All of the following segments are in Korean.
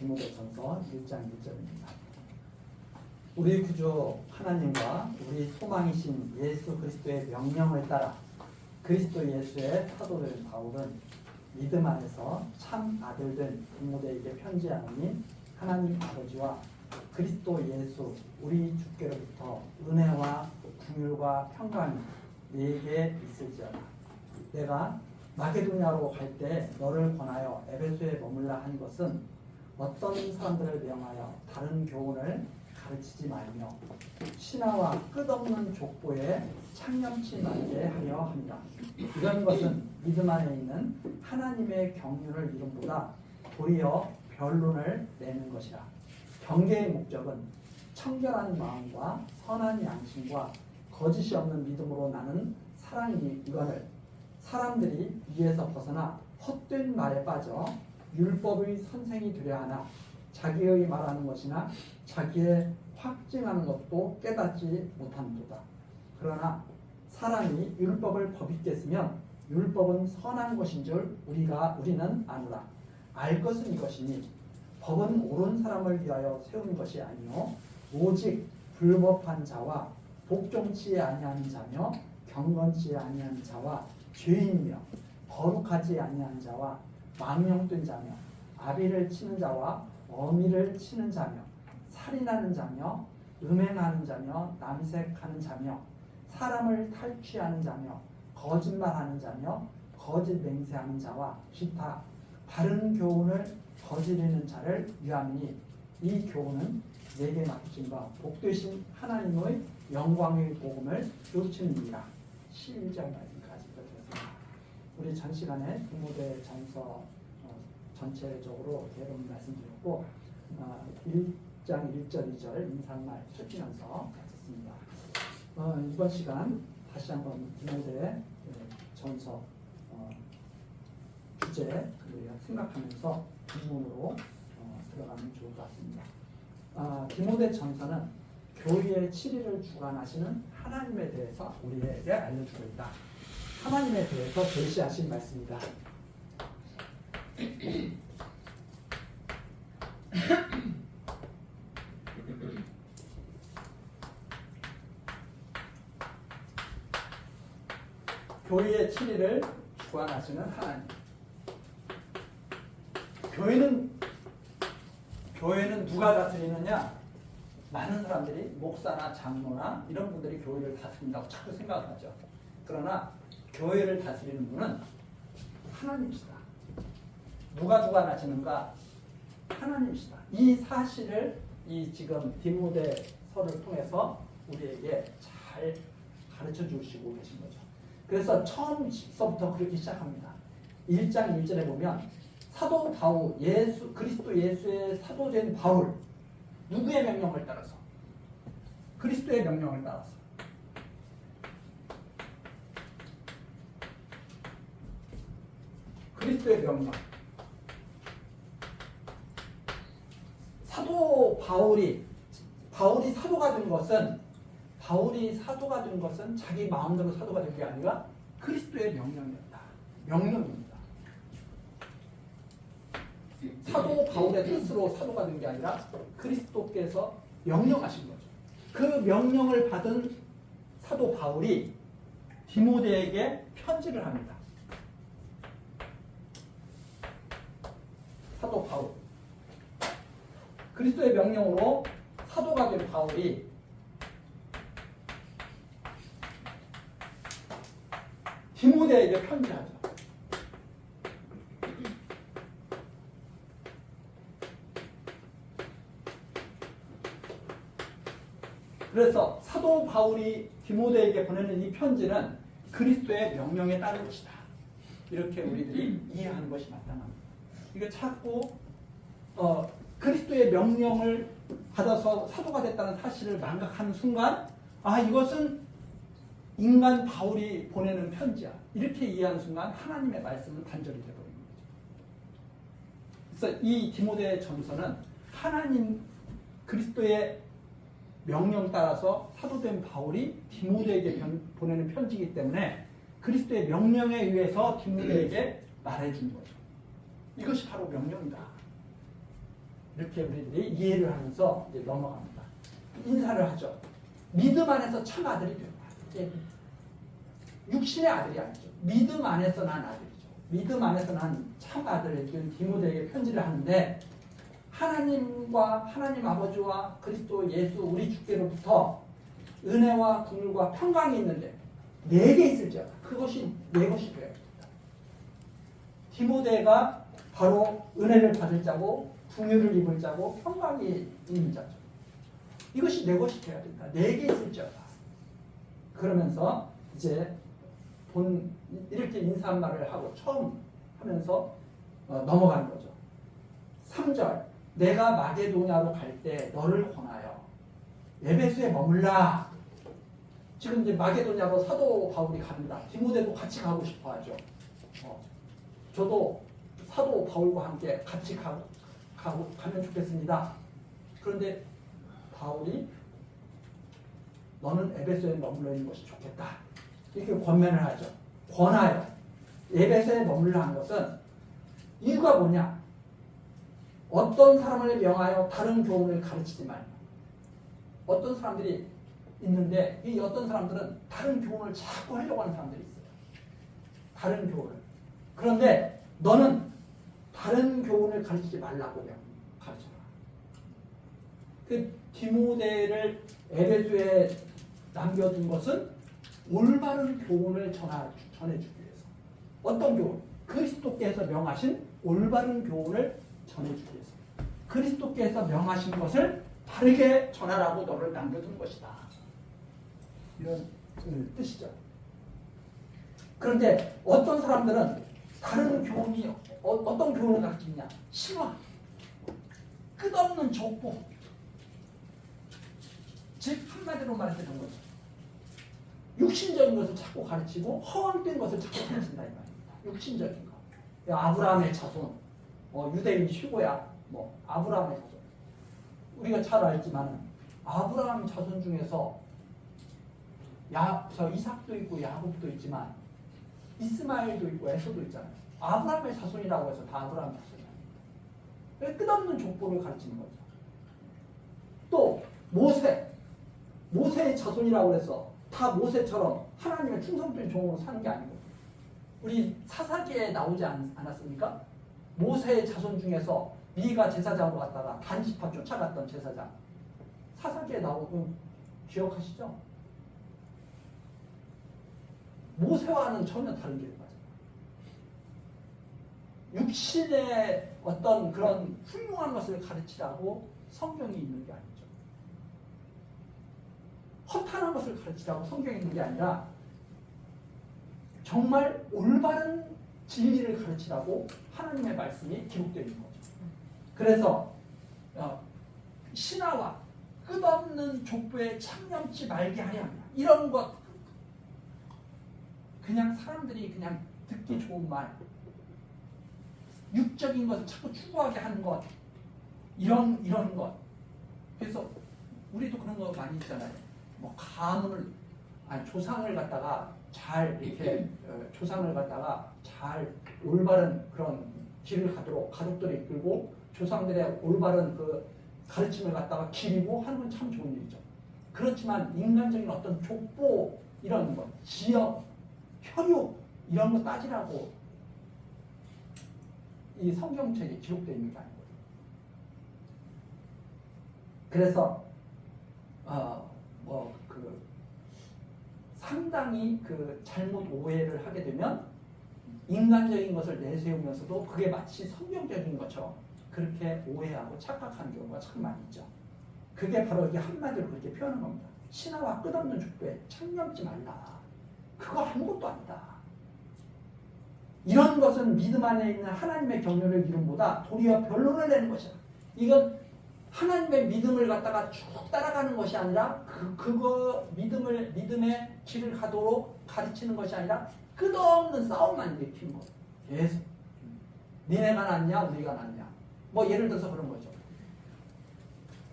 디모데전서 1장 1절입니다. 우리 구주 하나님과 우리 소망이신 예수 그리스도의 명령을 따라 그리스도 예수의 사도된 바울은 믿음 안에서 참 아들된 디모데에게 편지하노니 하나님 아버지와 그리스도 예수 우리 주께로부터 은혜와 긍휼과 평강이 네게 있을지어다. 내가 마게도냐로 갈 때 너를 권하여 에베소에 머물라 한 것은 어떤 사람들을 명하여 다른 교훈을 가르치지 말며 신하와 끝없는 족보에 창념치 말게 하려 합니다. 이런 것은 믿음 안에 있는 하나님의 경륜을 이름보다 도리어 변론을 내는 것이라. 경계의 목적은 청결한 마음과 선한 양심과 거짓이 없는 믿음으로 나는 사랑이거늘 사람들이 이에서 벗어나 헛된 말에 빠져 율법의 선생이 되려 하나 자기의 말하는 것이나 자기의 확증하는 것도 깨닫지 못함도다. 그러나 사람이 율법을 법있게 쓰면 율법은 선한 것인 줄 우리는 아노라. 알 것은 이것이니 법은 옳은 사람을 위하여 세운 것이 아니요 오직 불법한 자와 복종치 아니하는 자며 경건치 아니하는 자와 죄인이며 거룩하지 아니하는 자와 망령된 자며 아비를 치는 자와 어미를 치는 자며 살인하는 자며 음행하는 자며 남색하는 자며 사람을 탈취하는 자며 거짓말하는 자며 거짓 맹세하는 자와 기타 바른 교훈을 거스르는 자를 위함이니 이 교훈은 내게 맡기신 바 복되신 하나님의 영광의 복음을 쫓으니라. 11장 말씀까지 드렸습니다. 우리 전 시간에 디모데전서 전체적으로 개론 말씀드렸고 1장 1절 2절 인사말 살피면서 마쳤습니다. 이번 시간 다시 한번 디모데전서 주제 생각하면서 본문으로 들어가면 좋을 것 같습니다. 디모데전서는 교회의 7일을 주관하시는 하나님에 대해서 우리에게 알려주고 있다. 하나님에 대해서 제시하신 말씀이다. 교회의 7일을 주관하시는 하나님. 교회는 누가 다스리느냐? 많은 사람들이 목사나 장로나 이런 분들이 교회를 다스린다고 자꾸 생각하죠. 그러나 교회를 다스리는 분은 하나님이시다. 누가 주관하시는가? 하나님이시다. 이 사실을 이 지금 디모데서를 통해서 우리에게 잘 가르쳐 주시고 계신 거죠. 그래서 처음서부터 그렇게 시작합니다. 1장 1절에 보면 사도 바울, 그리스도 예수의 사도된 바울, 누구의 명령을 따라서? 그리스도의 명령을 따라서. 그리스도의 명령. 바울이 사도가 된 것은 자기 마음대로 사도가 된 게 아니라 그리스도의 명령이었다. 명령입니다. 사도 바울의 뜻으로 사도가 된 게 아니라 그리스도께서 명령하신 거죠. 그 명령을 받은 사도 바울이 디모데에게 편지를 합니다. 사도 바울. 그리스도의 명령으로 사도가 된 바울이 디모데에게 편지하죠. 그래서 사도 바울이 디모데에게 보내는 이 편지는 그리스도의 명령에 따른 것이다. 이렇게 우리들이 이해하는 것이 마땅합니다. 이거 자꾸 그리스도의 명령을 받아서 사도가 됐다는 사실을 망각하는 순간 이것은 인간 바울이 보내는 편지야. 이렇게 이해하는 순간 하나님의 말씀은 단절이 되어버리는 거죠. 그래서 이 디모데 전서는 하나님 그리스도의 명령 따라서 사도된 바울이 디모데에게 보내는 편지이기 때문에 그리스도의 명령에 의해서 디모데에게 말해준 거죠. 이것이 바로 명령이다. 이렇게 우리들이 이해를 하면서 이제 넘어갑니다. 인사를 하죠. 믿음 안에서 참 아들이 되는 거예요. 육신의 아들이 아니죠. 믿음 안에서 난 아들이죠. 믿음 안에서 난 참 아들 디모데에게 편지를 하는데 하나님과 하나님 아버지와 그리스도 예수 우리 주께로부터 은혜와 긍휼과 평강이 있는데 4개 있을지어다. 그것이 내 것이 되어야 됩니다. 디모데가 바로 은혜를 받을 자고 긍휼을 입을 자고 평강이 있는 자죠. 이것이 내 것이 되어야 된다. 4개 있을지어다. 그러면서 이제 이렇게 인사한 말을 하고 처음 하면서 넘어가는 거죠. 3절 내가 마게도냐로 갈 때 너를 권하여 에베소에 머물라. 지금 이제 마게도냐로 사도 바울이 갑니다. 디모데도 같이 가고 싶어 하죠. 저도 사도 바울과 함께 같이 가면 좋겠습니다. 그런데 바울이 너는 에베소에 머물러 있는 것이 좋겠다. 이렇게 권면을 하죠. 권하여 에베소에 머물러 한 것은 이유가 뭐냐? 어떤 사람을 명하여 다른 교훈을 가르치지 말고. 어떤 사람들이 있는데 이 어떤 사람들은 다른 교훈을 자꾸 하려고 하는 사람들이 있어요. 다른 교훈을. 그런데 너는 다른 교훈을 가르치지 말라고 가르쳐라. 그 디모데를 에베소에 남겨둔 것은 올바른 교훈을 전해주기 위해서. 어떤 교훈? 그리스도께서 명하신 올바른 교훈을 전해주기 위해서. 그리스도께서 명하신 것을 바르게 전하라고 너를 남겨둔 것이다. 이런 뜻이죠. 그런데 어떤 사람들은 다른 교훈이 어떤 교훈을 가르치냐? 신화, 끝없는 족보. 즉 한마디로 말해서 이런 거죠. 육신적인 것을 자꾸 가르치고 허황된 것을 자꾸 가르친다 이 말입니다. 육신적인 거. 아브라함의 자손, 유대인 휴고야. 아브라함의 자손. 우리가 잘 알지만 아브라함 자손 중에서 이삭도 있고 야곱도 있지만 이스마엘도 있고 에서도 있잖아요. 아브라함의 자손이라고 해서 다 아브라함 자손이 아닙니다. 끝없는 족보를 가르치는 거죠. 또 모세의 자손이라고 해서 다 모세처럼 하나님의 충성된 종으로 사는 게 아니고 우리 사사기에 나오지 않았습니까? 모세의 자손 중에서 미가 제사장으로 갔다가 단지파 쫓아갔던 제사장. 사사기에 나오고 기억하시죠? 모세와는 전혀 다른 길을 가잖아요. 육신의 어떤 그런 훌륭한 것을 가르치라고 성경이 있는 게 아니죠. 허탄한 것을 가르치라고 성경이 있는 게 아니라 정말 올바른 진리를 가르치라고 하나님의 말씀이 기록되어 있는 거죠. 그래서 신하와 끝없는 족보에 참념치 말게 하려 합니다. 이런 것 그냥 사람들이 그냥 듣기 좋은 말 육적인 것을 자꾸 추구하게 하는 것 이런 것. 그래서 우리도 그런 거 많이 있잖아요. 조상을 갖다가 잘 이렇게 조상을 갖다가 잘 올바른 그런 길을 가도록 가족들을 이끌고 조상들의 올바른 그 가르침을 갖다가 기리고 하는 건 참 좋은 일이죠. 그렇지만 인간적인 어떤 족보 이런 것, 지역, 혈육 이런 거 따지라고 이 성경책에 기록되어 있는 게 아니거든요. 그래서 상당히 그 잘못 오해를 하게 되면 인간적인 것을 내세우면서도 그게 마치 성경적인 것처럼 그렇게 오해하고 착각하는 경우가 참 많이 있죠. 그게 바로 이게 한마디로 그렇게 표현한 겁니다. 신하와 끝없는 족보에 참념지 말라. 그거 아무것도 아니다. 이런 것은 믿음 안에 있는 하나님의 경륜을 이름보다 도리어 변론을 내는 것이다. 이건 하나님의 믿음을 갖다가 쭉 따라가는 것이 아니라 그거 믿음의 길을 가도록 가르치는 것이 아니라 끝없는 싸움만 일으키는 거예요. 계속 니네가 낫냐 우리가 낫냐. 예를 들어서 그런 거죠.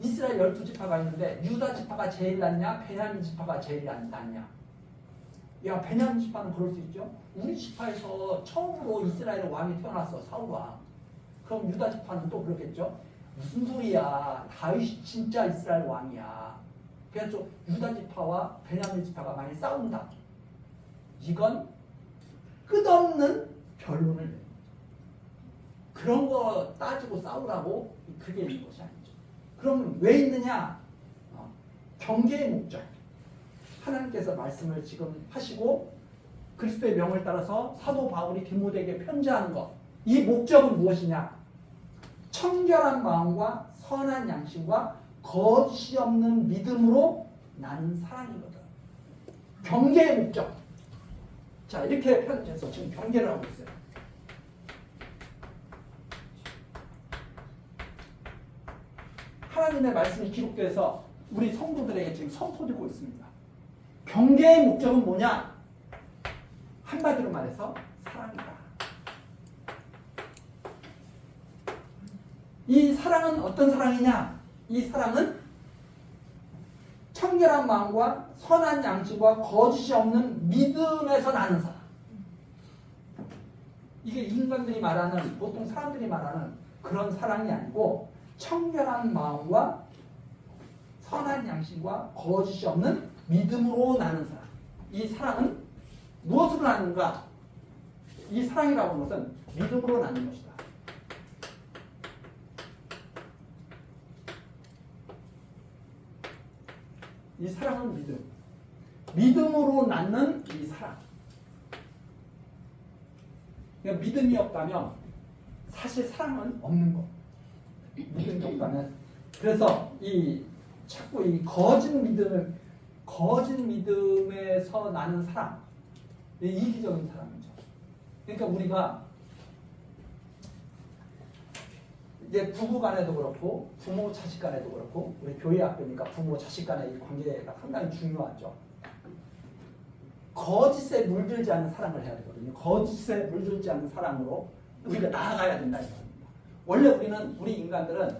이스라엘 12지파가 있는데 유다 지파가 제일 낫냐 베냐민 지파가 제일 낫냐. 야 베냐민 지파는 그럴 수 있죠. 우리 지파에서 처음으로 이스라엘 왕이 태어났어. 사울왕. 그럼 유다 지파는 또 그렇겠죠. 무슨 소리야? 다윗이 진짜 이스라엘 왕이야. 그래서 유다 지파와 베냐민 지파가 많이 싸운다. 이건 끝없는 변론을 내는 거죠. 그런 거 따지고 싸우라고 그게 있는 것이 아니죠. 그럼 왜 있느냐? 경계의 목적. 하나님께서 말씀을 지금 하시고 그리스도의 명을 따라서 사도 바울이 디모데에게 편지하는 것. 이 목적은 무엇이냐? 청결한 마음과 선한 양심과 거짓이 없는 믿음으로 나는 사랑이거든. 경계의 목적. 자, 이렇게 편지해서 지금 경계를 하고 있어요. 하나님의 말씀이 기록돼서 우리 성도들에게 지금 선포되고 있습니다. 경계의 목적은 뭐냐? 한마디로 말해서 사랑이다. 이 사랑은 어떤 사랑이냐? 이 사랑은 청결한 마음과 선한 양심과 거짓이 없는 믿음에서 나는 사랑. 이게 인간들이 말하는, 보통 사람들이 말하는 그런 사랑이 아니고 청결한 마음과 선한 양심과 거짓이 없는 믿음으로 나는 사랑. 이 사랑은 무엇으로 나는가? 이 사랑이라고 하는 것은 믿음으로 나는 것이다. 이 사랑은 믿음. 믿음으로 낳는 이 사랑. 그러니까 믿음이 없다면 사실 사랑은 없는 것. 믿음이 없다면. 그래서 자꾸 이 거짓 믿음에서 나는 사랑. 이기적인 사랑이죠. 그러니까 우리가 이제 부부 간에도 그렇고 부모 자식 간에도 그렇고 우리 교회 학교니까 부모 자식 간의 이 관계가 상당히 중요하죠. 거짓에 물들지 않는 사랑을 해야 되거든요. 거짓에 물들지 않는 사랑으로 우리가 나아가야 된다는 겁니다. 원래 우리 인간들은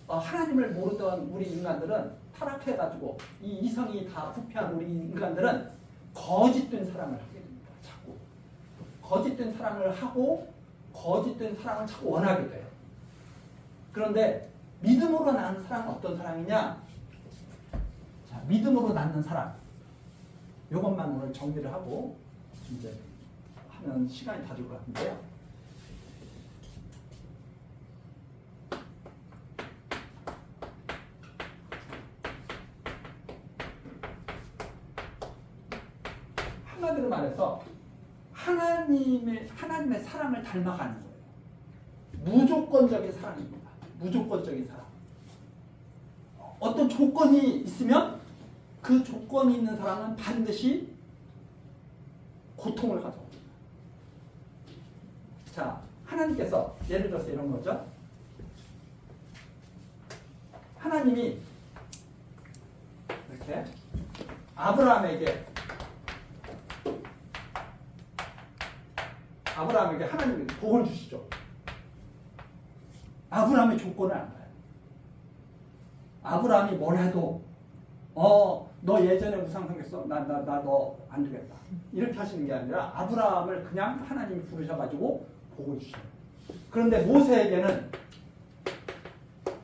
하나님을 모르던 우리 인간들은 타락해가지고 이 이성이 다 부패한 우리 인간들은 거짓된 사랑을 하게 됩니다. 자꾸 거짓된 사랑을 하고 거짓된 사랑을 자꾸 원하게 돼요. 그런데 믿음으로 낳는 사랑은 어떤 사랑이냐? 자, 믿음으로 낳는 사랑. 이것만 오늘 정리를 하고 이제 하면 시간이 다 될 것 같은데요. 한마디로 말해서 하나님의 사랑을 닮아가는 거예요. 무조건적인 사랑입니다. 무조건적인 사랑. 어떤 조건이 있으면 그 조건이 있는 사람은 반드시 고통을 가져옵니다. 자, 하나님께서 예를 들어서 이런 거죠. 하나님이 이렇게 아브라함에게 하나님이 복을 주시죠. 아브라함의 조건을 안 봐요. 아브라함이 뭘 해도 너 예전에 우상 섬겼어? 나 너 안 되겠다. 이렇게 하시는 게 아니라 아브라함을 그냥 하나님이 부르셔가지고 복을 주셔요. 그런데 모세에게는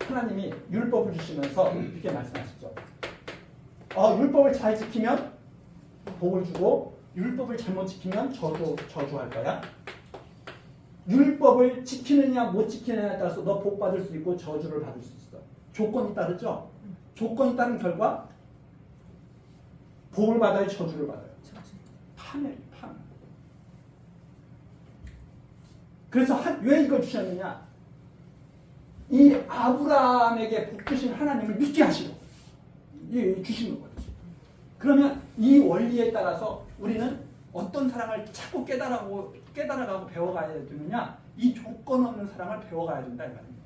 하나님이 율법을 주시면서 이렇게 말씀하시죠. 율법을 잘 지키면 복을 주고 율법을 잘못 지키면 저주할 거야. 율법을 지키느냐 못 지키느냐에 따라서 너 복 받을 수 있고 저주를 받을 수 있어. 조건이 따르죠. 조건이 따른 결과 복을 받아요, 저주를 받아요. 파멸. 그래서 왜 이걸 주셨느냐? 이 아브라함에게 복 주신 하나님을 믿게 하시고 주시는 거예요. 그러면 이 원리에 따라서 우리는 어떤 사랑을 자꾸 깨달아가고 배워가야 되느냐? 이 조건 없는 사랑을 배워가야 된다 이 말입니다.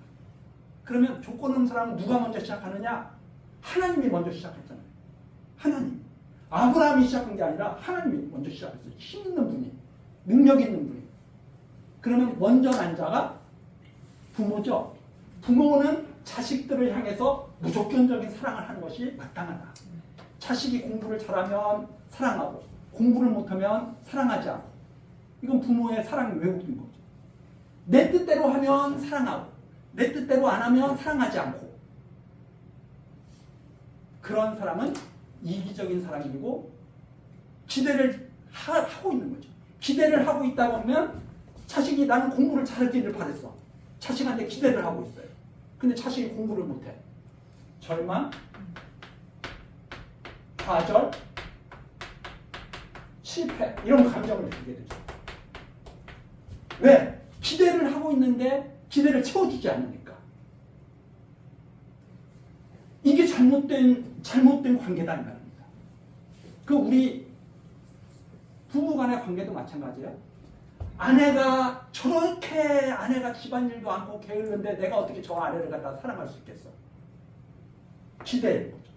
그러면 조건 없는 사랑은 누가 먼저 시작하느냐? 하나님이 먼저 시작했잖아요. 하나님. 아브라함이 시작한 게 아니라 하나님이 먼저 시작했어요. 힘 있는 분이, 능력 있는 분이. 그러면 먼저 난 자가 부모죠. 부모는 자식들을 향해서 무조건적인 사랑을 하는 것이 마땅하다. 자식이 공부를 잘하면 사랑하고 공부를 못하면 사랑하지 않고, 이건 부모의 사랑이 왜곡된 거죠. 내 뜻대로 하면 사랑하고 내 뜻대로 안 하면 사랑하지 않고, 그런 사람은 이기적인 사람이고 기대를 하고 있는 거죠. 기대를 하고 있다 보면 자식이 나는 공부를 잘하기를 바랬어. 자식한테 기대를 하고 있어요. 근데 자식이 공부를 못해. 절망, 좌절, 실패, 이런 감정을 느끼게 되죠. 왜? 기대를 하고 있는데 기대를 채워주지 않으니까. 이게 잘못된 관계다 이 말입니다. 그 우리 부부 간의 관계도 마찬가지예요. 아내가 집안일도 않고 게으른데 내가 어떻게 저 아내를 갖다 사랑할 수 있겠어? 기대의 거죠.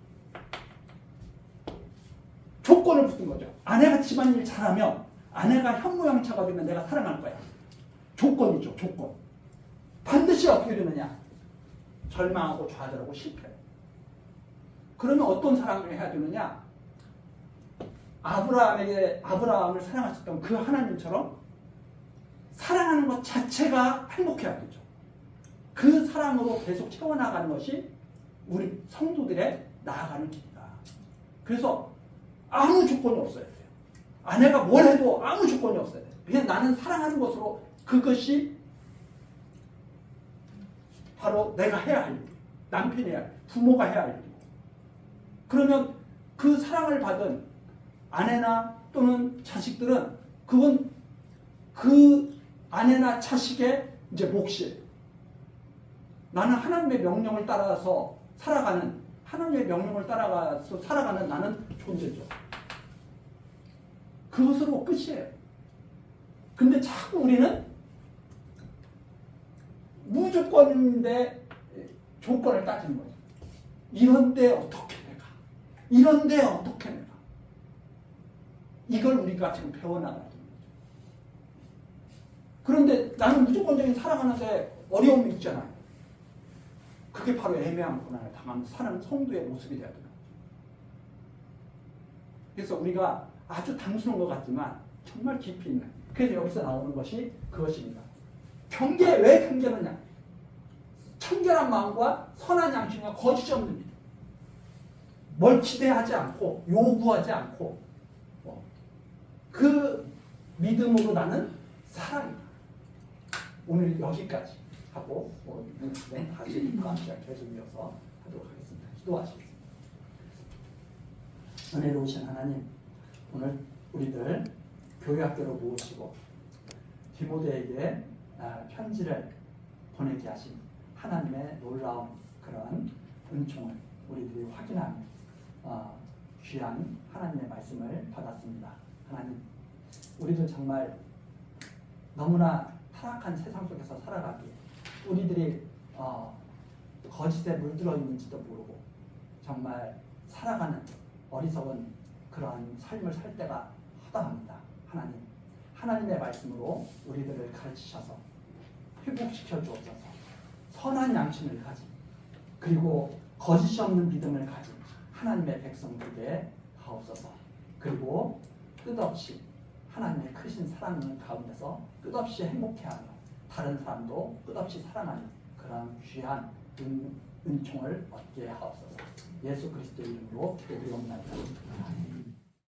조건을 붙은 거죠. 아내가 집안일 잘하면, 아내가 현모양처가 되면 내가 사랑할 거야. 조건이죠, 조건. 반드시 어떻게 되느냐? 절망하고 좌절하고 실패. 그러면 어떤 사랑을 해야 되느냐? 아브라함을 사랑하셨던 그 하나님처럼 사랑하는 것 자체가 행복해야 되죠. 그 사랑으로 계속 채워나가는 것이 우리 성도들의 나아가는 길이다. 그래서 아무 조건이 없어야 돼요. 아내가 뭘 해도 아무 조건이 없어야 돼요. 그냥 나는 사랑하는 것으로, 그것이 바로 내가 해야 할 일, 남편이 해야 할 일, 부모가 해야 할 일이고, 그러면 그 사랑을 받은 아내나 또는 자식들은 그건 그 아내나 자식의 이제 몫이에요. 나는 하나님의 명령을 따라서 살아가는, 하나님의 명령을 따라가서 살아가는 나는 존재죠. 그것으로 끝이에요. 근데 자꾸 우리는 무조건인데 조건을 따지는 거죠. 이런데 어떻게 내가, 이런데 어떻게 내가. 이걸 우리가 지금 배워나가야 됩니다. 그런데 나는 무조건적인 살아가는데 어려움이 있잖아요. 그게 바로 애매한 고난을 당하는 사는 성도의 모습이 되어야 되는 거죠. 그래서 우리가 아주 단순한 것 같지만 정말 깊이 있는, 그래서 여기서 나오는 것이 그것입니다. 경계, 왜 경계느냐? 청결한 마음과 선한 양심과 거짓 없는 믿음. 뭘 기대하지 않고 요구하지 않고 그 믿음으로 나는 살아간다. 오늘 여기까지 하고 다시 다음 시간 계속 이어서 하도록 하겠습니다. 기도하시겠습니다. 은혜로우신 하나님, 오늘 우리들 교회학교로 모으시고 디모데에게 편지를 보내게 하신 하나님의 놀라운 그런 은총을 우리들이 확인하며 귀한 하나님의 말씀을 받았습니다. 하나님, 우리들 정말 너무나 타락한 세상 속에서 살아가기에 우리들이 거짓에 물들어 있는지도 모르고 정말 살아가는 어리석은 그러한 삶을 살 때가 허다합니다. 하나님, 하나님의 말씀으로 우리들을 가르치셔서 회복시켜 주옵소서. 선한 양심을 가진, 그리고 거짓이 없는 믿음을 가진 하나님의 백성들에게 하옵소서. 그리고 끝없이 하나님의 크신 사랑 가운데서 끝없이 행복해하며 다른 사람도 끝없이 사랑하는 그런 귀한 은총을 얻게 하옵소서. 예수 그리스도의 이름으로 기도드리옵나이다.